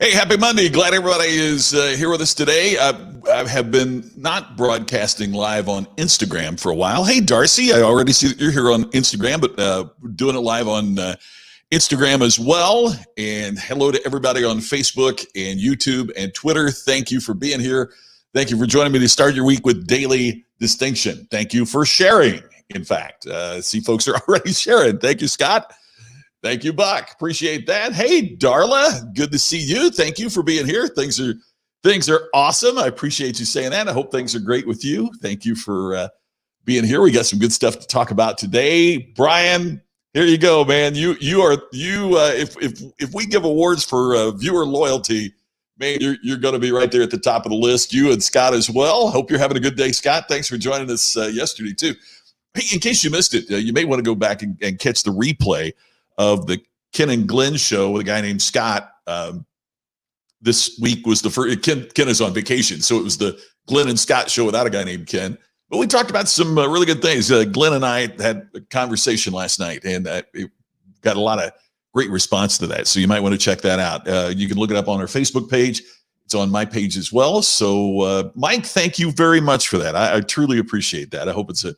Hey, happy Monday. Glad everybody is here with us today. I have been not broadcasting live on Instagram for a while. Hey, Darcy, I already see that you're here on Instagram, but we're doing it live on Instagram as well. And hello to everybody on Facebook and YouTube and Twitter. Thank you for being here. Thank you for joining me to start your week with Daily Distinction. Thank you for sharing. In fact, see folks are already sharing. Thank you, Scott. Thank you, Buck. Appreciate that. Hey, Darla, good to see you. Thank you for being here. Things are awesome. I appreciate you saying that. I hope things are great with you. Thank you for being here. We got some good stuff to talk about today. Brian, here you go, man. If we give awards for viewer loyalty, man, you're going to be right there at the top of the list. You and Scott as well. Hope you're having a good day, Scott. Thanks for joining us yesterday too. Hey, in case you missed it, you may want to go back and catch the replay of the Ken and Glenn show with a guy named Scott. This week was the first. Ken is on vacation, so it was the Glenn and Scott show without a guy named Ken. But we talked about some really good things. Glenn and I had a conversation last night, and it got a lot of great response to that. So you might want to check that out. You can look it up on our Facebook page. It's on my page as well. So Mike, thank you very much for that. I truly appreciate that. I hope it's a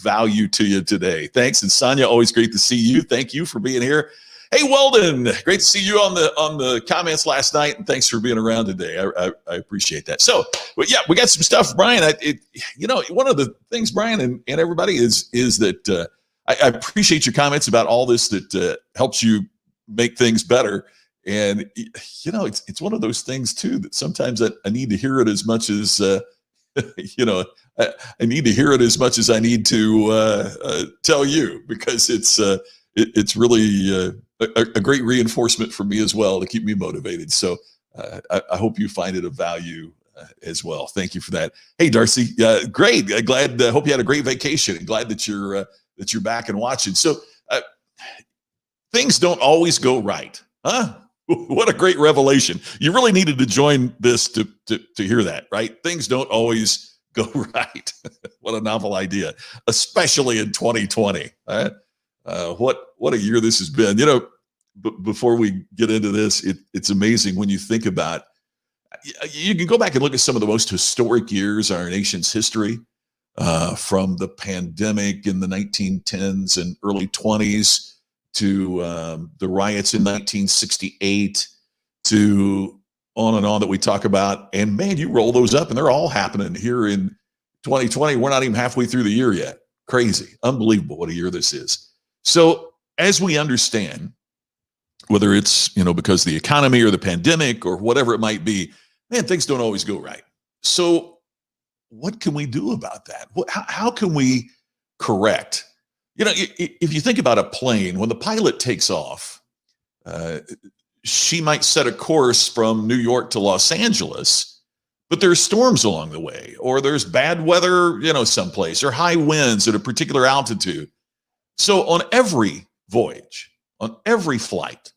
value to you today. Thanks. And Sonia, always great to see you. Thank you for being here. Hey, Weldon, great to see you on the comments last night, and thanks for being around today. I appreciate that. So, but yeah, we got some stuff, Brian. One of the things, Brian, and everybody is that I appreciate your comments about all this that helps you make things better. And it's one of those things too that sometimes I need to hear it as much as I need to hear it as much as I need to tell you, because it's really a great reinforcement for me as well to keep me motivated. So I hope you find it of value as well. Thank you for that. Hey, Darcy, great. Glad. Hope you had a great vacation. And glad that you're back and watching. So things don't always go right, huh? What a great revelation. You really needed to join this to hear that, right? Things don't always go right. What a novel idea, especially in 2020. Right? What a year this has been. Before we get into this, it's amazing when you think about, you can go back and look at some of the most historic years in our nation's history, from the pandemic in the 1910s and early 20s to the riots in 1968 to on and on that we talk about. And man, you roll those up and they're all happening here in 2020. We're not even halfway through the year yet. Crazy. Unbelievable what a year this is. So as we understand, whether it's, because of the economy or the pandemic or whatever it might be, man, things don't always go right. So what can we do about that? How can we correct? If you think about a plane, when the pilot takes off, she might set a course from New York to Los Angeles, but there's storms along the way, or there's bad weather, someplace, or high winds at a particular altitude. So on every voyage, on every flight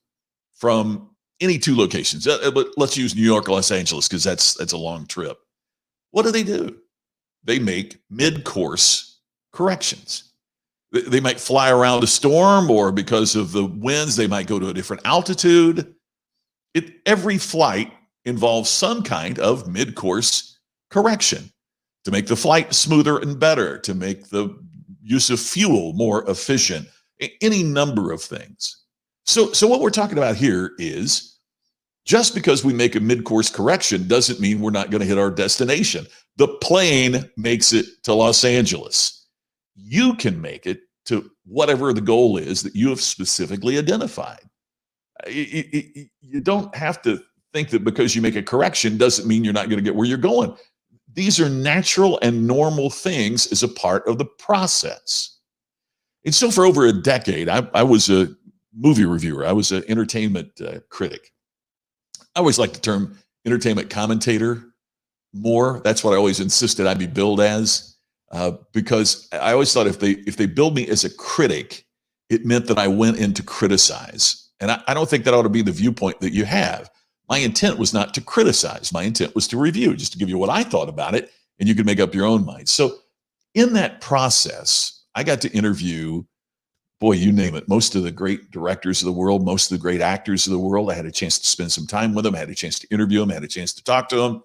from any two locations, but let's use New York, Los Angeles, because that's a long trip. What do? They make mid-course corrections. They might fly around a storm, or because of the winds, they might go to a different altitude. Every flight involves some kind of mid-course correction to make the flight smoother and better, to make the use of fuel more efficient, any number of things. So what we're talking about here is, just because we make a mid-course correction doesn't mean we're not going to hit our destination. The plane makes it to Los Angeles. You can make it to whatever the goal is that you have specifically identified. You don't have to think that because you make a correction doesn't mean you're not going to get where you're going. These are natural and normal things as a part of the process. And so for over a decade, I was a movie reviewer. I was an entertainment critic. I always liked the term entertainment commentator more. That's what I always insisted I be billed as. Because I always thought if they billed me as a critic, it meant that I went in to criticize. And I don't think that ought to be the viewpoint that you have. My intent was not to criticize. My intent was to review, just to give you what I thought about it, and you can make up your own mind. So in that process, I got to interview boy, you name it. Most of the great directors of the world, most of the great actors of the world, I had a chance to spend some time with them. I had a chance to interview them. I had a chance to talk to them.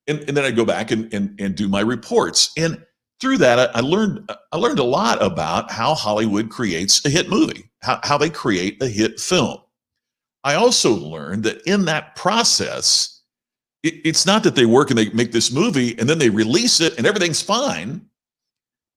And then I'd go back and do my reports. And through that, I learned a lot about how Hollywood creates a hit movie, how they create a hit film. I also learned that in that process, it's not that they work and they make this movie and then they release it and everything's fine.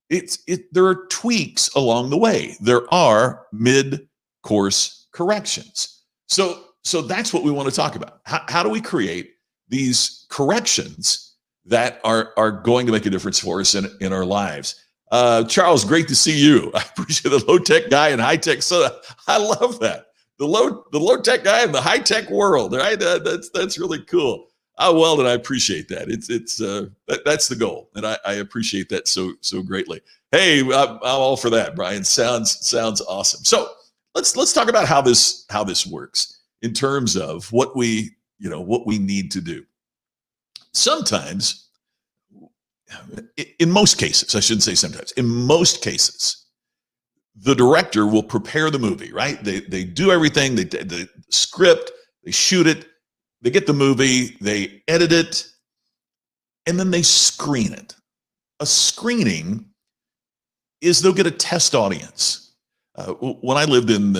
There are tweaks along the way. There are mid-course corrections. So that's what we want to talk about. How do we create these corrections that are going to make a difference for us in our lives? Charles, great to see you. I appreciate the low tech guy and high tech. So I love that. The low tech guy in the high tech world, right? That's really cool. Well, and I appreciate that. That's the goal, and I appreciate that so greatly. Hey, I'm all for that, Brian. Sounds awesome. So let's talk about how this works in terms of what we need to do. Sometimes, in most cases, I shouldn't say sometimes. In most cases, the director will prepare the movie. Right? They do everything. The script. They shoot it. They get the movie, they edit it, and then they screen it. A screening is they'll get a test audience. When I lived in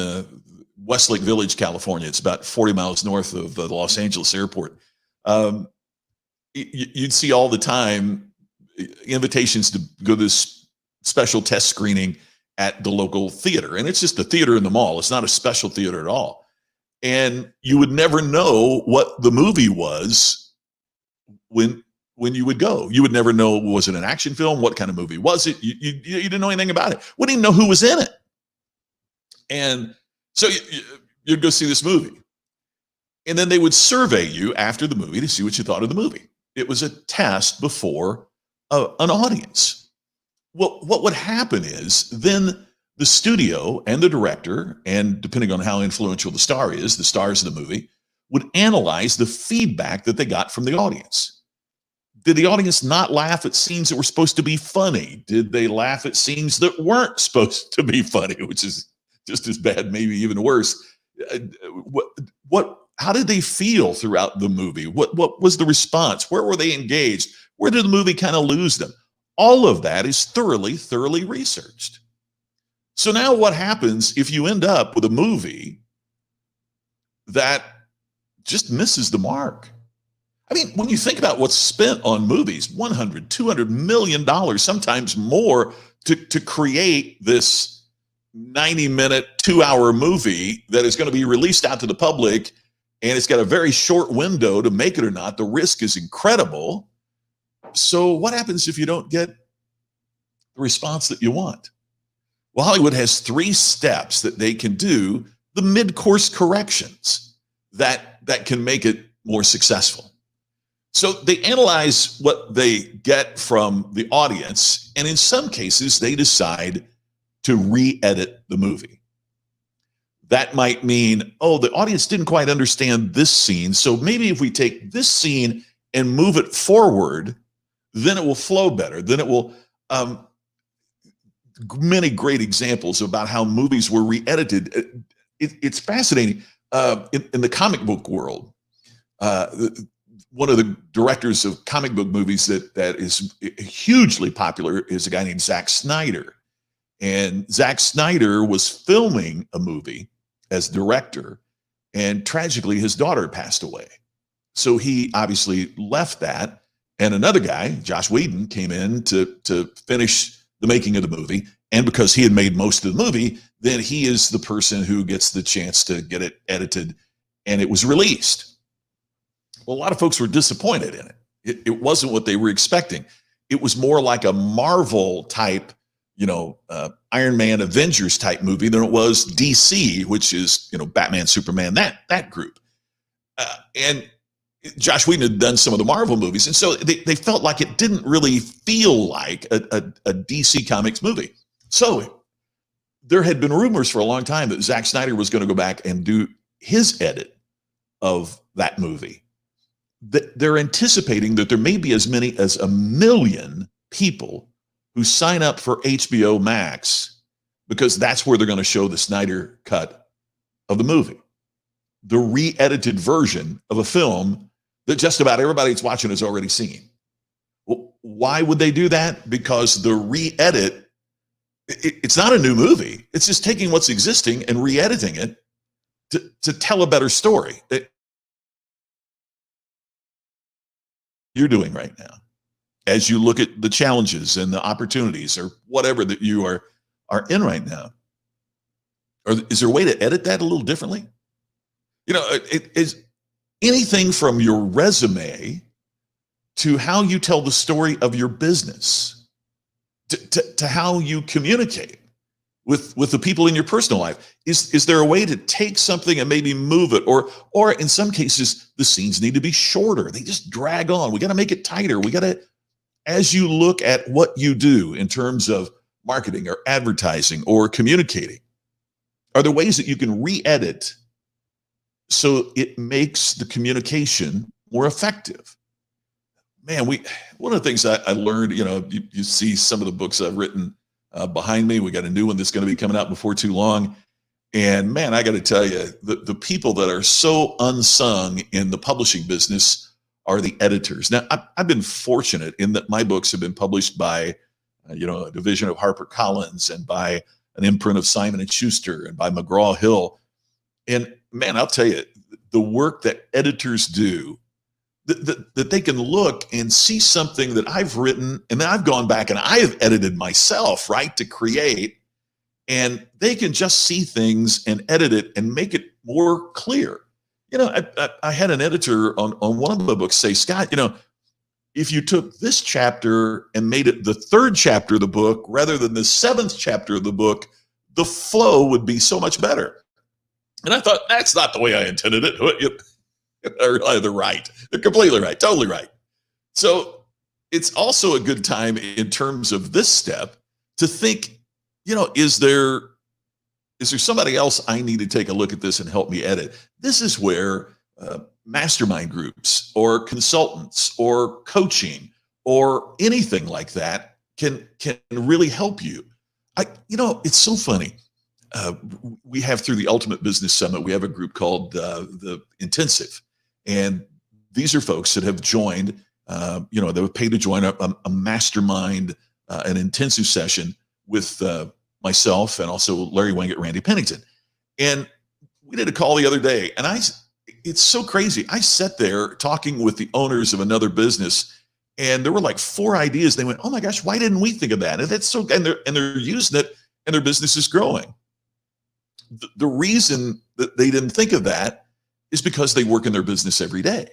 Westlake Village, California, it's about 40 miles north of the Los Angeles airport. You'd see all the time invitations to go to this special test screening at the local theater. And it's just a theater in the mall. It's not a special theater at all. And you would never know what the movie was when you would go. You would never know, was it an action film? What kind of movie was it? You didn't know anything about it. Wouldn't even know who was in it. And so you'd go see this movie. And then they would survey you after the movie to see what you thought of the movie. It was a test before an audience. Well, what would happen is then the studio and the director, and depending on how influential the star is, the stars of the movie, would analyze the feedback that they got from the audience. Did the audience not laugh at scenes that were supposed to be funny? Did they laugh at scenes that weren't supposed to be funny, which is just as bad, maybe even worse? How did they feel throughout the movie? What was the response? Where were they engaged? Where did the movie kind of lose them? All of that is thoroughly researched. So now what happens if you end up with a movie that just misses the mark? I mean, when you think about what's spent on movies, $100, $200 million, sometimes more, to create this 90-minute, 2-hour movie that is going to be released out to the public, and it's got a very short window to make it or not. The risk is incredible. So what happens if you don't get the response that you want? Well, Hollywood has 3 steps that they can do, the mid-course corrections that can make it more successful. So they analyze what they get from the audience, and in some cases, they decide to re-edit the movie. That might mean, the audience didn't quite understand this scene, so maybe if we take this scene and move it forward, then it will flow better. Then it will... many great examples about how movies were re-edited. It's fascinating. In the comic book world, one of the directors of comic book movies that is hugely popular is a guy named Zack Snyder. And Zack Snyder was filming a movie as director, and tragically his daughter passed away. So he obviously left that, and another guy, Joss Whedon, came in to finish the making of the movie. And because he had made most of the movie, then he is the person who gets the chance to get it edited, and it was released. Well, a lot of folks were disappointed in it. It wasn't what they were expecting. It was more like a Marvel type, Iron Man, Avengers type movie than it was DC, which is, Batman, Superman, that group. And Joss Whedon had done some of the Marvel movies, and so they felt like it didn't really feel like a DC Comics movie. So there had been rumors for a long time that Zack Snyder was going to go back and do his edit of that movie. They're anticipating that there may be as many as 1 million people who sign up for HBO Max because that's where they're going to show the Snyder cut of the movie, the re-edited version of a film that just about everybody that's watching has already seen. Well, why would they do that? Because the re-edit, it's not a new movie. It's just taking what's existing and re-editing it to tell a better story. You're doing right now, as you look at the challenges and the opportunities or whatever that you are in right now. Or is there a way to edit that a little differently? You know, it is anything from your resume to how you tell the story of your business, to how you communicate with the people in your personal life. Is there a way to take something and maybe move it? Or in some cases, the scenes need to be shorter. They just drag on. We got to make it tighter. We got to, as you look at what you do in terms of marketing or advertising or communicating, are there ways that you can re-edit so it makes the communication more effective? Man, one of the things I learned, you see some of the books I've written behind me. We got a new one that's going to be coming out before too long. And man, I got to tell you, the people that are so unsung in the publishing business are the editors. Now, I've been fortunate in that my books have been published by, a division of HarperCollins and by an imprint of Simon & Schuster and by McGraw-Hill. And man, I'll tell you, the work that editors do, that they can look and see something that I've written and then I've gone back and I have edited myself, right, to create, and they can just see things and edit it and make it more clear. I had an editor on one of the books say, Scott, if you took this chapter and made it the third chapter of the book rather than the seventh chapter of the book, the flow would be so much better. And I thought, that's not the way I intended it. They're right. They're completely right. Totally right. So it's also a good time in terms of this step to think, is there somebody else I need to take a look at this and help me edit? This is where mastermind groups or consultants or coaching or anything like that can really help you. It's so funny. We have, through the Ultimate Business Summit, we have a group called the Intensive. And these are folks that have joined, they were paid to join a mastermind, an intensive session with myself and also Larry Winget, Randy Pennington. And we did a call the other day, and it's so crazy. I sat there talking with the owners of another business, and there were like 4 ideas. They went, "Oh my gosh, why didn't we think of that?" And that's so, and they're using it, and their business is growing. The reason that they didn't think of that is because they work in their business every day.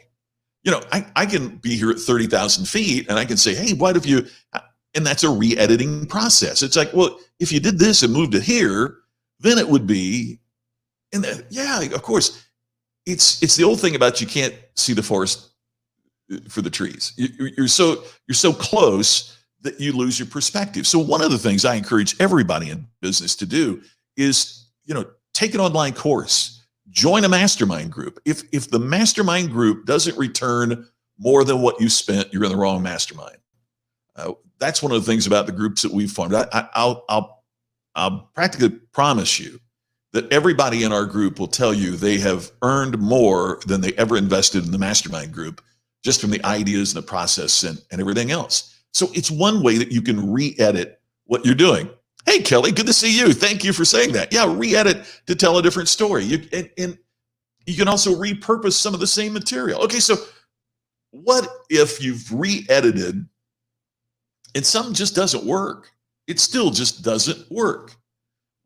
I can be here at 30,000 feet and I can say, hey, what if you, and that's a re-editing process. It's like, well, if you did this and moved it here, then it would be, and yeah, of course, it's the old thing about you can't see the forest for the trees. You're so close that you lose your perspective. So one of the things I encourage everybody in business to do is, take an online course. Join a mastermind group. If the mastermind group doesn't return more than what you spent, you're in the wrong mastermind. That's one of the things about the groups that we've formed. I'll practically promise you that everybody in our group will tell you they have earned more than they ever invested in the mastermind group, just from the ideas and the process and everything else. So it's one way that you can re-edit what you're doing. Hey, Kelly, good to see you. Thank you for saying that. Yeah, re-edit to tell a different story. And you can also repurpose some of the same material. Okay, so what if you've re-edited and something just doesn't work? It still just doesn't work.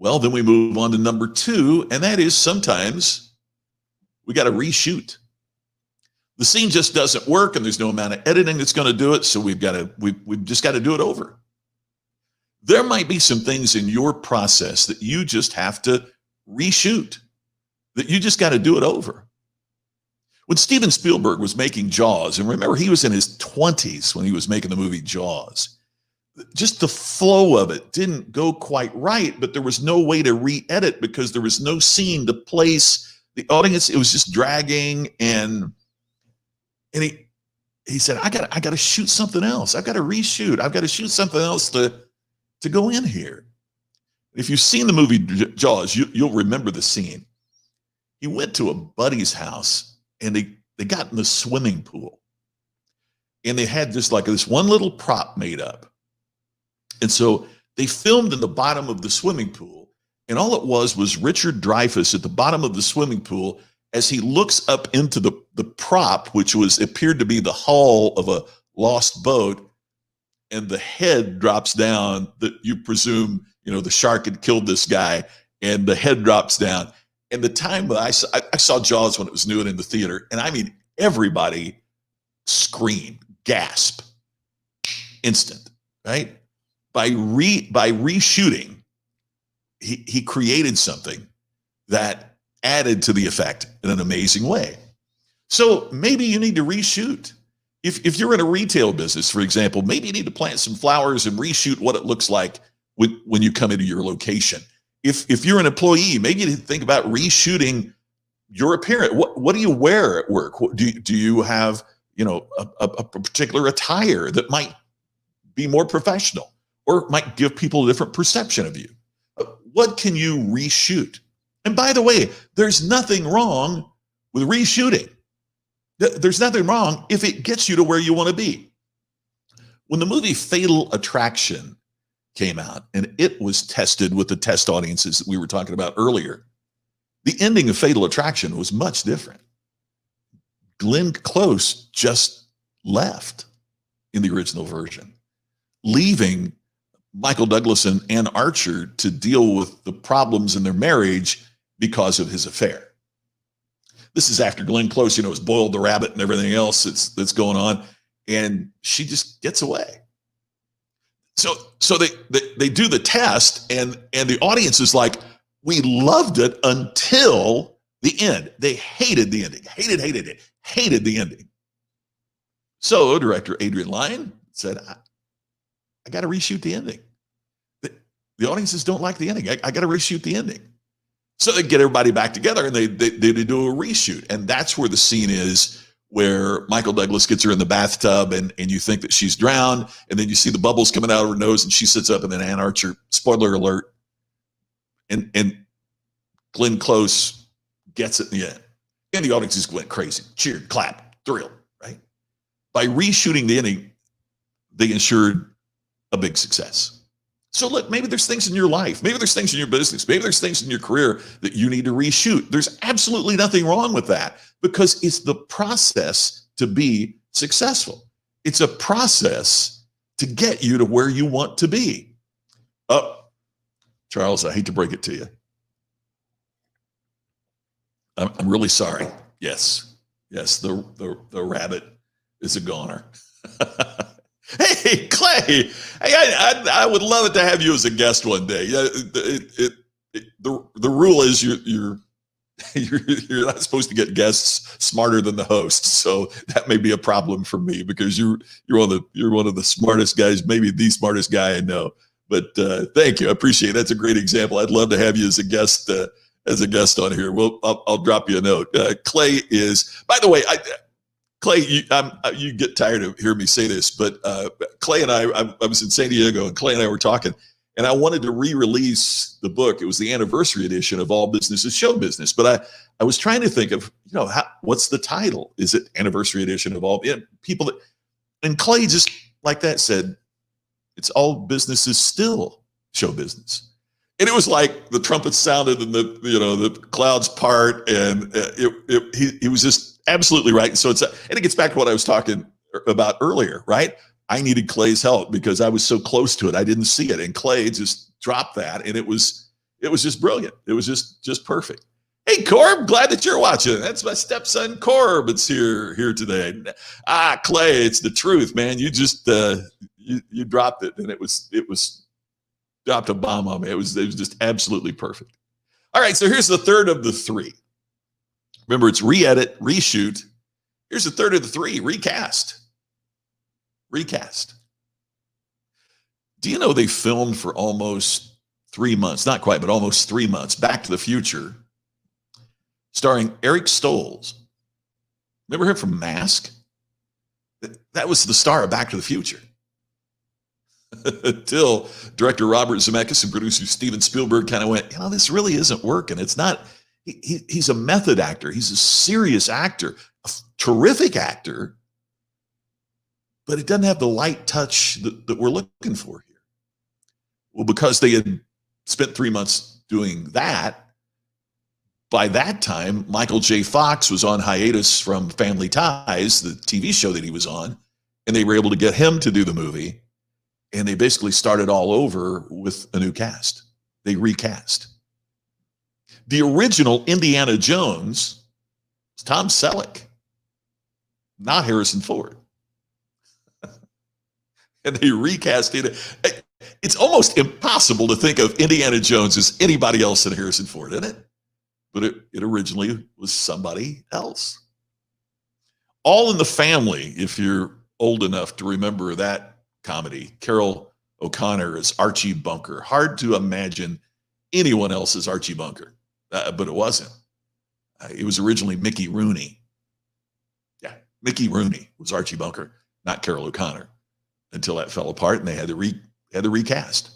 Well, then we move on to number 2, and that is sometimes we got to reshoot. The scene just doesn't work, and there's no amount of editing that's going to do it, so we've just got to do it over. There might be some things in your process that you just have to reshoot, that you just got to do it over. When Steven Spielberg was making Jaws, and remember, he was in his 20s when he was making the movie Jaws, just the flow of it didn't go quite right, but there was no way to re-edit because there was no scene to place the audience. It was just dragging, and he said, I got to shoot something else. I've got to reshoot. I've got to shoot something else to go in here. If you've seen the movie Jaws, you'll remember the scene. He went to a buddy's house and they got in the swimming pool. And they had just like this one little prop made up. And so they filmed in the bottom of the swimming pool. And all it was Richard Dreyfuss at the bottom of the swimming pool as he looks up into the prop, which appeared to be the hull of a lost boat. And the head drops down that you presume, the shark had killed this guy, and the head drops down. And the time I saw Jaws when it was new and in the theater, and I mean, everybody screamed, gasp, instant, right? By reshooting, he created something that added to the effect in an amazing way. So maybe you need to reshoot. If you're in a retail business, for example, maybe you need to plant some flowers and reshoot what it looks like when you come into your location. If you're an employee, maybe you need to think about reshooting your appearance. What do you wear at work? Do you have a particular attire that might be more professional or might give people a different perception of you? What can you reshoot? And by the way, there's nothing wrong with reshooting. There's nothing wrong if it gets you to where you want to be. When the movie Fatal Attraction came out, and it was tested with the test audiences that we were talking about earlier, the ending of Fatal Attraction was much different. Glenn Close just left in the original version, leaving Michael Douglas and Ann Archer to deal with the problems in their marriage because of his affair. This is after Glenn Close, has boiled the rabbit and everything else that's going on, and she just gets away. So they do the test, and the audience is like, we loved it until the end. They hated the ending, hated the ending. So director Adrian Lyne said, I got to reshoot the ending. The audiences don't like the ending. I got to reshoot the ending. So they get everybody back together and they do a reshoot. And that's where the scene is where Michael Douglas gets her in the bathtub and you think that she's drowned. And then you see the bubbles coming out of her nose and she sits up, and then Ann Archer, spoiler alert, and Glenn Close gets it in the end. And the audience just went crazy, cheered, clapped, thrilled, right? By reshooting the ending, they ensured a big success. So look, maybe there's things in your life, maybe there's things in your business, maybe there's things in your career that you need to reshoot. There's absolutely nothing wrong with that, because it's the process to be successful. It's a process to get you to where you want to be. Oh, Charles, I hate to break it to you. I'm really sorry. Yes, the rabbit is a goner. Hey, Clay, I would love it to have you as a guest one day. The rule is you're not supposed to get guests smarter than the host, so that may be a problem for me, because you're one of the smartest guys, maybe the smartest guy I know. But thank you, I appreciate it. That's a great example. I'd love to have you as a guest on here. Well, I'll drop you a note. Clay is, by the way, Clay, you get tired of hearing me say this, but Clay and I was in San Diego, and Clay and I were talking, and I wanted to re-release the book. It was the anniversary edition of All Business is Show Business, but I was trying to think of, what's the title? Is it anniversary edition of all people that, and Clay just like that said, it's All Business is Still Show Business. And it was like the trumpets sounded and the clouds part, and he was just absolutely right. And so and it gets back to what I was talking about earlier, right? I needed Clay's help because I was so close to it. I didn't see it. And Clay just dropped that. And it was just brilliant. It was just perfect. Hey, Corb, glad that you're watching. That's my stepson, Corb. It's here today. Clay, it's the truth, man. You just, you dropped it, and it was dropped a bomb on me. It was just absolutely perfect. All right. So here's the third of the three. Remember, it's re-edit, reshoot. Here's the third of the three, recast. Recast. Do you know they filmed for almost 3 months, not quite, but almost 3 months, Back to the Future, starring Eric Stoltz. Remember him from Mask? That was the star of Back to the Future. until director Robert Zemeckis and producer Steven Spielberg kind of went, this really isn't working. It's not, he's a method actor. He's a serious actor, a terrific actor, but it doesn't have the light touch that we're looking for here. Well, because they had spent 3 months doing that, by that time, Michael J. Fox was on hiatus from Family Ties, the TV show that he was on, and they were able to get him to do the movie. And they basically started all over with a new cast. They recast. The original Indiana Jones was Tom Selleck, not Harrison Ford. And they recast it. It's almost impossible to think of Indiana Jones as anybody else than Harrison Ford, isn't it? But it originally was somebody else. All in the Family, if you're old enough to remember that comedy, Carol O'Connor as Archie Bunker. Hard to imagine anyone else as Archie Bunker, but it wasn't. It was originally Mickey Rooney. Yeah, Mickey Rooney was Archie Bunker, not Carol O'Connor, until that fell apart and they had to recast.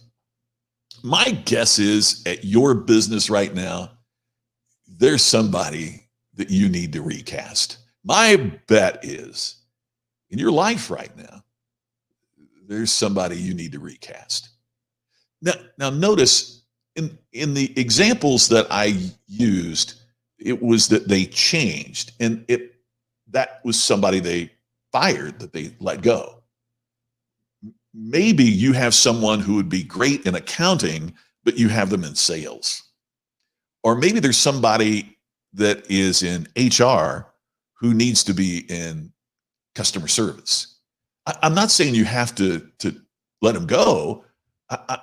My guess is at your business right now, there's somebody that you need to recast. My bet is in your life right now, there's somebody you need to recast. Now notice in the examples that I used, it was that they changed, and that was somebody they fired, that they let go. Maybe you have someone who would be great in accounting, but you have them in sales. Or maybe there's somebody that is in HR who needs to be in customer service. I'm not saying you have to let them go.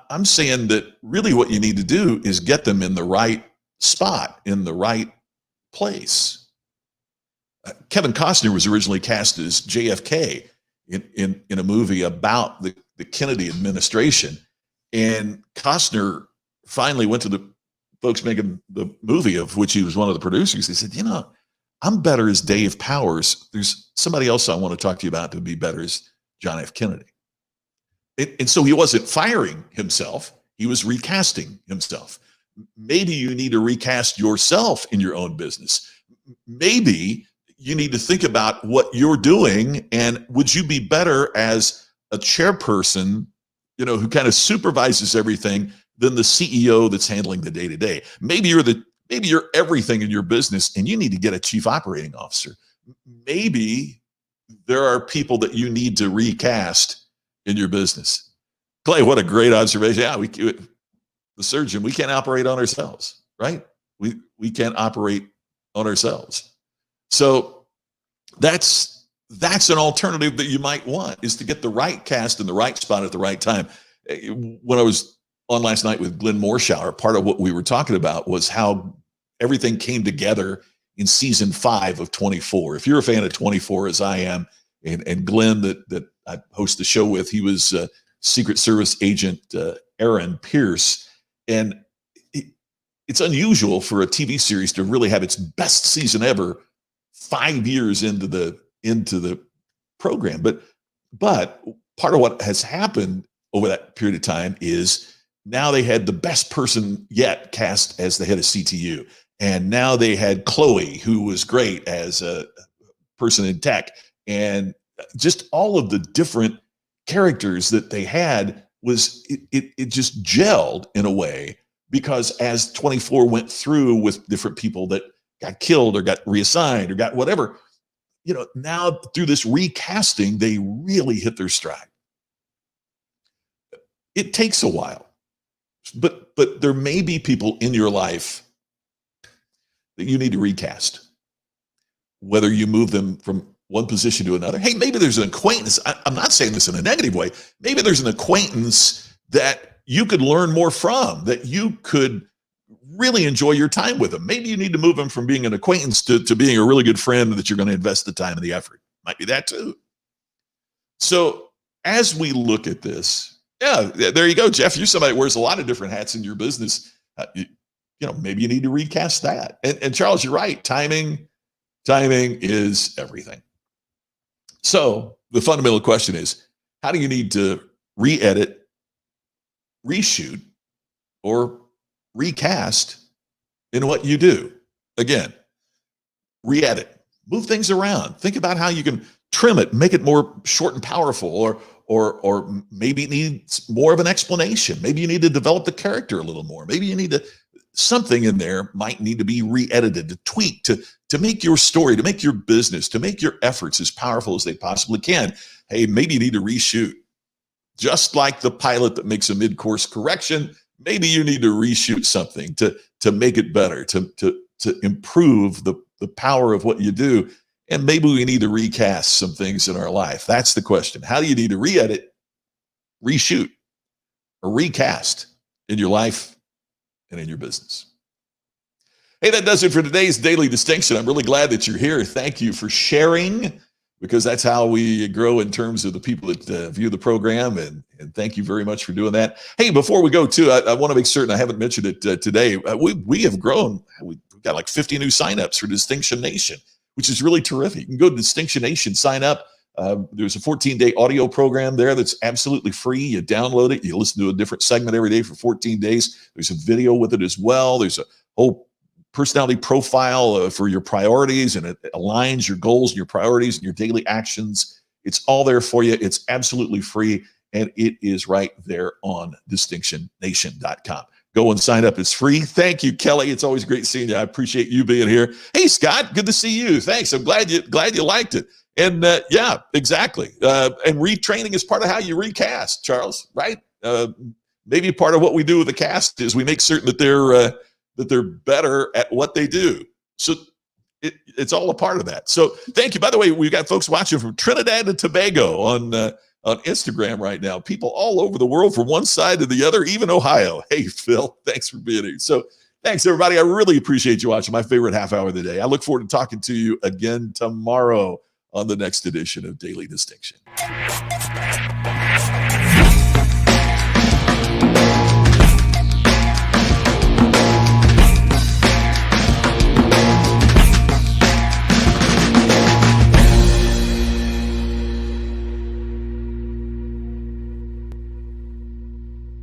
I'm saying that really what you need to do is get them in the right spot, in the right place. Kevin Costner was originally cast as JFK in a movie about the Kennedy administration. And Costner finally went to the folks making the movie, of which he was one of the producers. They said, I'm better as Dave Powers. There's somebody else I want to talk to you about to be better as John F. Kennedy. And so he wasn't firing himself. He was recasting himself. Maybe you need to recast yourself in your own business. Maybe you need to think about what you're doing, and would you be better as a chairperson, who kind of supervises everything, than the CEO that's handling the day-to-day. Maybe you're everything in your business and you need to get a chief operating officer. Maybe there are people that you need to recast in your business. Clay, what a great observation. Yeah, the surgeon, we can't operate on ourselves, right? We can't operate on ourselves. So that's an alternative that you might want, is to get the right cast in the right spot at the right time. When I was on last night with Glenn Morshower, part of what we were talking about was how everything came together in season 5 of 24. If you're a fan of 24, as I am, and Glenn that I host the show with, he was Secret Service agent Aaron Pierce. And it's unusual for a TV series to really have its best season ever 5 years into the program. But part of what has happened over that period of time is now they had the best person yet cast as the head of CTU. And now they had Chloe, who was great as a person in tech. And just all of the different characters that they had it just gelled in a way, because as 24 went through with different people that got killed or got reassigned or got whatever, now through this recasting, they really hit their stride. It takes a while. But there may be people in your life that you need to recast, whether you move them from one position to another. Hey, maybe there's an acquaintance. I'm not saying this in a negative way. Maybe there's an acquaintance that you could learn more from, that you could really enjoy your time with them. Maybe you need to move them from being an acquaintance to being a really good friend that you're going to invest the time and the effort. Might be that too. So as we look at this, yeah, there you go, Jeff. You're somebody that wears a lot of different hats in your business. Maybe you need to recast that. And Charles, you're right. Timing is everything. So the fundamental question is, how do you need to re-edit reshoot or recast in what you do. Again, re-edit, move things around. Think about how you can trim it, make it more short and powerful, or maybe it needs more of an explanation. Maybe you need to develop the character a little more. Maybe you need to something in there might need to be re-edited, to tweak, to make your story, to make your business, to make your efforts as powerful as they possibly can. Hey, maybe you need to reshoot. Just like the pilot that makes a mid-course correction, maybe you need to reshoot something to make it better, to improve the power of what you do. And maybe we need to recast some things in our life. That's the question. How do you need to re-edit, reshoot, or recast in your life and in your business? Hey, that does it for today's Daily Distinction. I'm really glad that you're here. Thank you for sharing, because that's how we grow in terms of the people that view the program. And thank you very much for doing that. Hey, before we go too, I want to make certain I haven't mentioned it today. We have grown. We've got like 50 new signups for Distinction Nation, which is really terrific. You can go to Distinction Nation, sign up. There's a 14-day audio program there that's absolutely free. You download it. You listen to a different segment every day for 14 days. There's a video with it as well. There's a whole personality profile for your priorities, and it aligns your goals and your priorities and your daily actions. It's all there for you. It's absolutely free, and it is right there on distinctionnation.com. Go and sign up. It's free. Thank you, Kelly. It's always great seeing you. I appreciate you being here. Hey, Scott, good to see you. Thanks. I'm glad you liked it. And yeah, exactly. And retraining is part of how you recast, Charles, right? Maybe part of what we do with the cast is we make certain that they're better at what they do. So it's all a part of that. So thank you. By the way, we've got folks watching from Trinidad and Tobago on Instagram right now. People all over the world, from one side to the other, even Ohio. Hey, Phil, thanks for being here. So thanks, everybody. I really appreciate you watching. My favorite half hour of the day. I look forward to talking to you again tomorrow on the next edition of Daily Distinction.